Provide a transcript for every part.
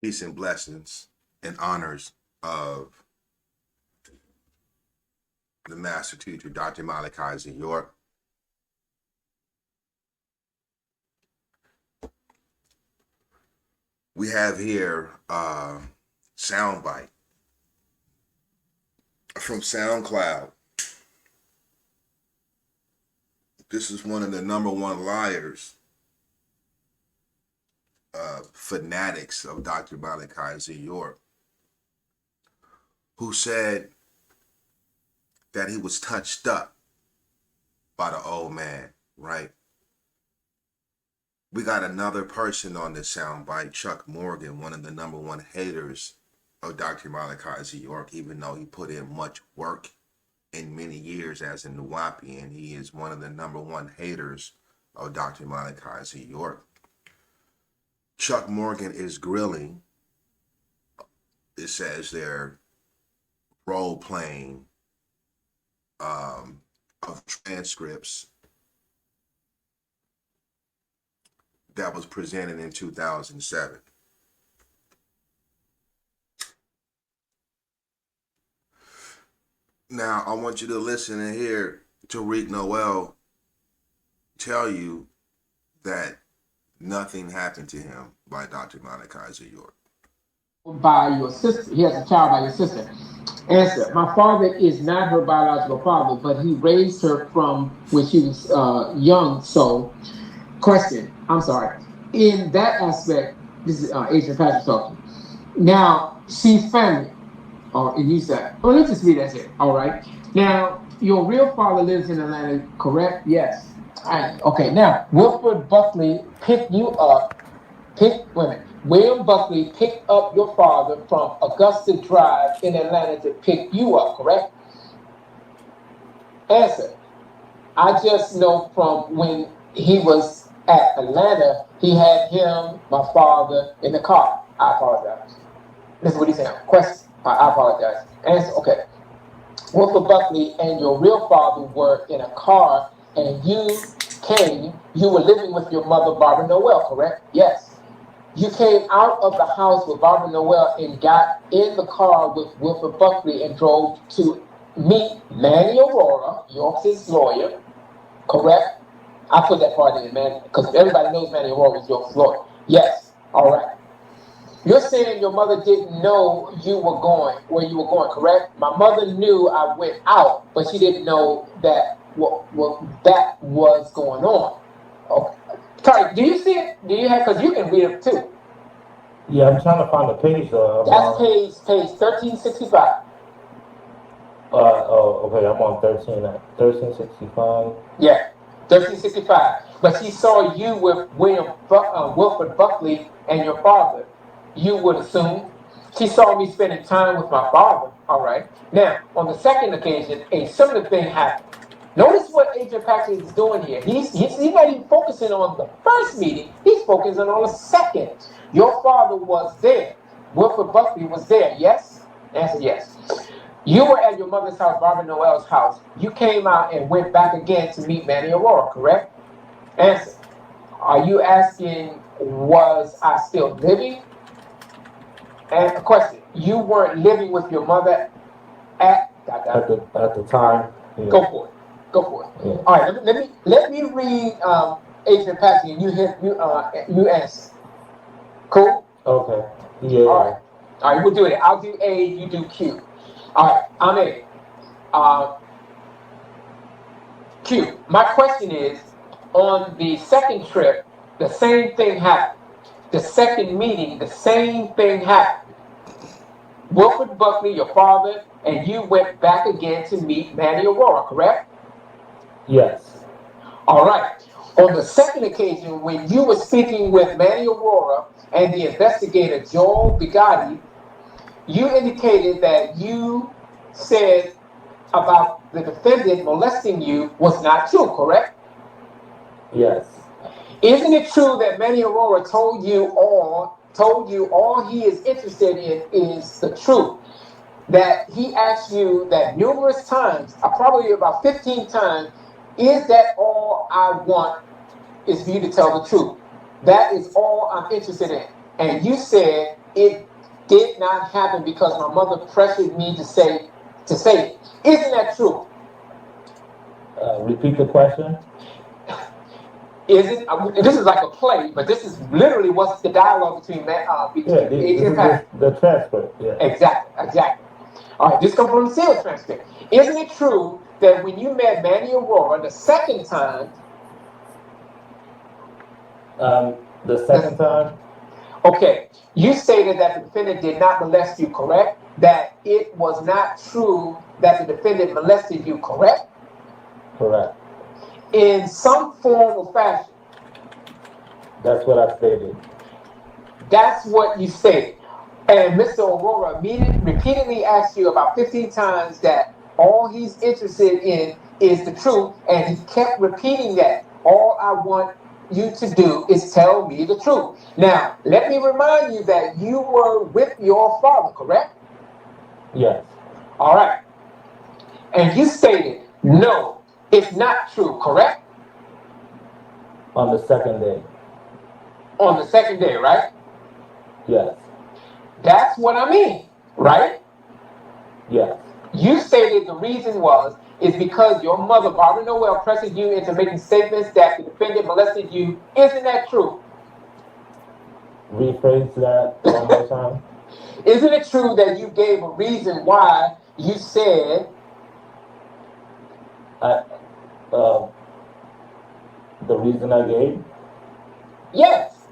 Peace and blessings and honors of the master teacher, Dr. Malachi Z York. We have here a soundbite from SoundCloud. This is one of the #1 liars, fanatics of Dr. Malachi Z York, who said that he was touched up by the old man, right? We got another person on this soundbite, Chuck Morgan, one of the #1 haters of Dr. Malachi Z York, even though he put in much work in many years as a Nuwapian. He is one of the #1 haters of Dr. Malachi Z York. Chuck Morgan is grilling, it says they're role-playing of transcripts that was presented in 2007. Now, I want you to listen and hear Tariq Noel tell you that nothing happened to him by Dr. Malachi Z York. By your sister. He has a child by your sister. Answer: my father is not her biological father, but he raised her from when she was young. So, question: I'm sorry. In that aspect, this is Agent Patrick talking. Now, she's family. Or you said, well, let's just read that here. All right. Now, your real father lives in Atlanta, correct? Yes. Okay. Now, Wilford Buckley picked you up. William Buckley picked up your father from Augusta Drive in Atlanta to pick you up, correct? Answer: I just know from when he was at Atlanta, he had him, my father, in the car. I apologize. This is what he's saying. Question: I apologize. Answer: okay. Wilford Buckley and your real father were in a car, and you were living with your mother, Barbara Noel, correct? Yes. You came out of the house with Barbara Noel and got in the car with Wilford Buckley and drove to meet Manny Aurora, York's lawyer, correct? I put that part in, man, because everybody knows Manny Aurora was York's lawyer. Yes. All right. You're saying your mother didn't know where you were going, correct? My mother knew I went out, but she didn't know that that was going on. Okay. Tariq, do you see it? Do you have? Because you can read it too. Yeah, I'm trying to find the page. That's page 1365. Okay, I'm on 1365. Yeah, 1365. But she saw you with Wilford Buckley and your father. You would assume. She saw me spending time with my father. All right. Now, on the second occasion, a similar thing happened. Notice what Agent Patrick is doing here. He's not even focusing on the first meeting. He's focusing on the second. Your father was there. Wilford Buckley was there. Yes? Answer: yes. You were at your mother's house, Barbara Noel's house. You came out and went back again to meet Manny Aurora, correct? Answer: are you asking, was I still living? And a question: you weren't living with your mother at the time. Yeah. Go for it. Yeah. All right. Let me read Agent Patrick, and you answer. Cool. Okay. Yeah. All right. We'll do it. I'll do A. You do Q. All right. I'm A. Q. My question is: on the second trip, the same thing happened. The second meeting, the same thing happened. Wilford Buckley, your father, and you went back again to meet Manny Aurora, correct? Yes. All right. On the second occasion, when you were speaking with Manny Aurora and the investigator Joel Bigatti, you indicated that you said about the defendant molesting you was not true, correct? Yes. Isn't it true that Manny Aurora told you all he is interested in is the truth? That he asked you that numerous times, probably about 15 times, is that all I want is for you to tell the truth? That is all I'm interested in. And you said it did not happen because my mother pressured me to say it. Isn't that true? Repeat the question. Is it? This is like a play, but this is literally what's the dialogue between Yeah, this is the transcript. Yeah. Exactly. All right, this comes from the SEALED transcript. Isn't it true that when you met Manny Aurora the second time? The second time. Okay, you stated that the defendant did not molest you, correct? That it was not true that the defendant molested you, correct? Correct. In some form or fashion. That's what I stated. That's what you stated. And Mr. Aurora repeatedly asked you about 15 times that all he's interested in is the truth, and he kept repeating that. All I want you to do is tell me the truth. Now, let me remind you that you were with your father, correct? Yes. All right. And you stated, no, it's not true, correct? On the second day. On the second day, right? Yes. That's what I mean, right? Yes. You stated the reason is because your mother, Barbara Noel, pressured you into making statements that the defendant molested you. Isn't that true? Rephrase that one more time. Isn't it true that you gave a reason why you said the reason I gave? yes?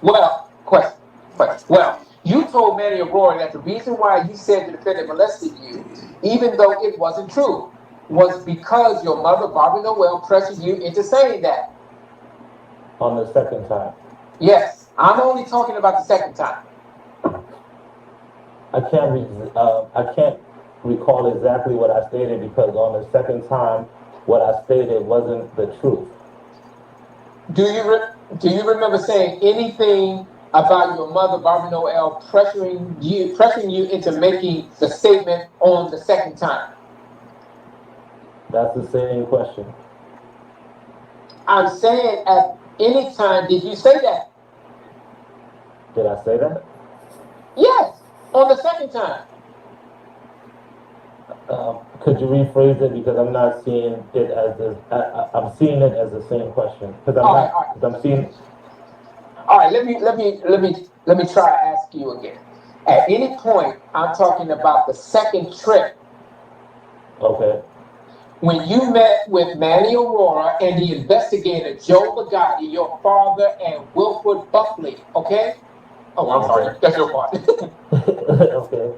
Well, question. Well, you told Manny Aurora that the reason why you said the defendant molested you, even though it wasn't true, was because your mother, Barbara Noel, pressured you into saying that. On the second time. Yes, I'm only talking about the second time. I can't recall exactly what I stated because on the second time, what I stated wasn't the truth. Do you remember saying anything about your mother, Barbara Noel, pressuring you into making the statement on the second time? That's the same question. I'm saying at any time did you say that? Did I say that? Yes, on the second time. Could you rephrase it because I'm not seeing it as this. I'm seeing it as the same question because I'm seeing. All right, let me try to ask you again. At any point, I'm talking about the second trip. Okay. When you met with Manny Aurora and the investigator Joe Bugatti, your father, and Wilford Buckley, okay? Oh, I'm sorry, that's your part. Okay.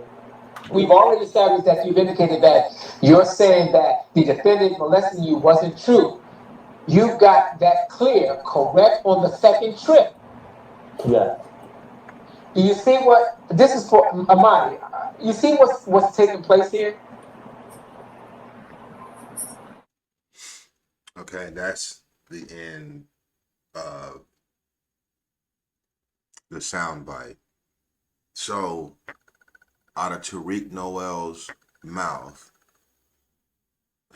We've already established that you've indicated that you're saying that the defendant molesting you wasn't true. You got that clear, correct, on the second trip. Yeah. Do you see what this is for, Amadi? You see what's taking place here? Okay, that's the end of the soundbite. So, out of Tariq Noel's mouth,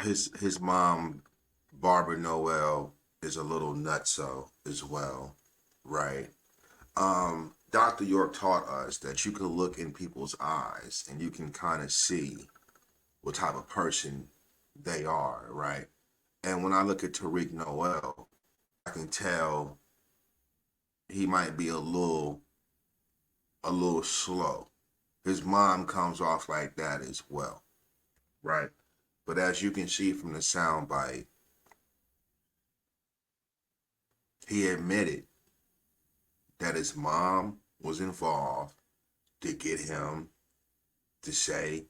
his mom, Barbara Noel, is a little nutso as well, right? Dr. York taught us that you can look in people's eyes and you can kind of see what type of person they are, right? And when I look at Tariq Noel, I can tell he might be a little slow. His mom comes off like that as well, right? But as you can see from the soundbite, he admitted that his mom was involved to get him to say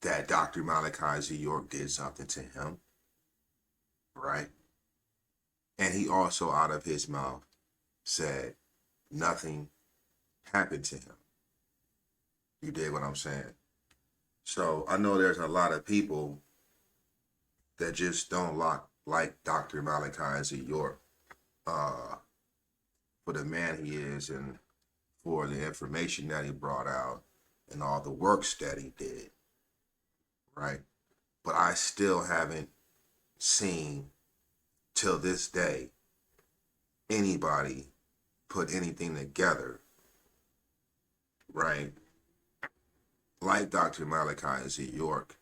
that Dr. Malachi Z York did something to him, right? And he also, out of his mouth, said nothing happened to him. You dig what I'm saying? So I know there's a lot of people that just don't like Dr. Malachi Z York for the man he is and for the information that he brought out and all the works that he did, right? But I still haven't seen till this day anybody put anything together right? Like Dr. Malachi Z York,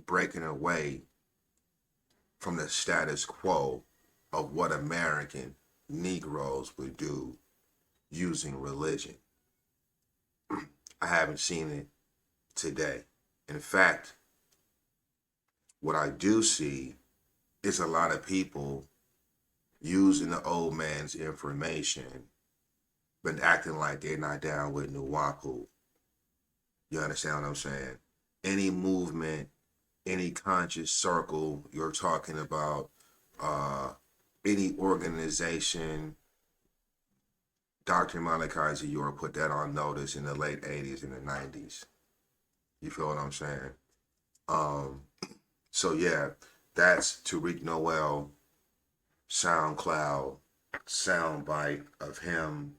breaking away from the status quo of what American Negroes would do using religion. I haven't seen it today. In fact, what I do see is a lot of people using the old man's information, but acting like they're not down with Nuwapu. You understand what I'm saying? Any movement, any conscious circle you're talking about, any organization, Dr. Malachi Z York put that on notice in the late 80s and the 90s. You feel what I'm saying? So yeah, that's Tariq Noel SoundCloud soundbite of him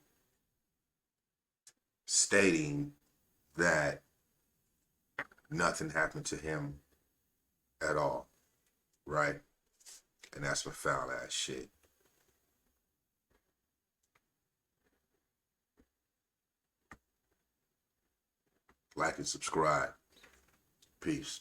stating that nothing happened to him at all, right? And that's some foul ass shit. Like and subscribe. Peace.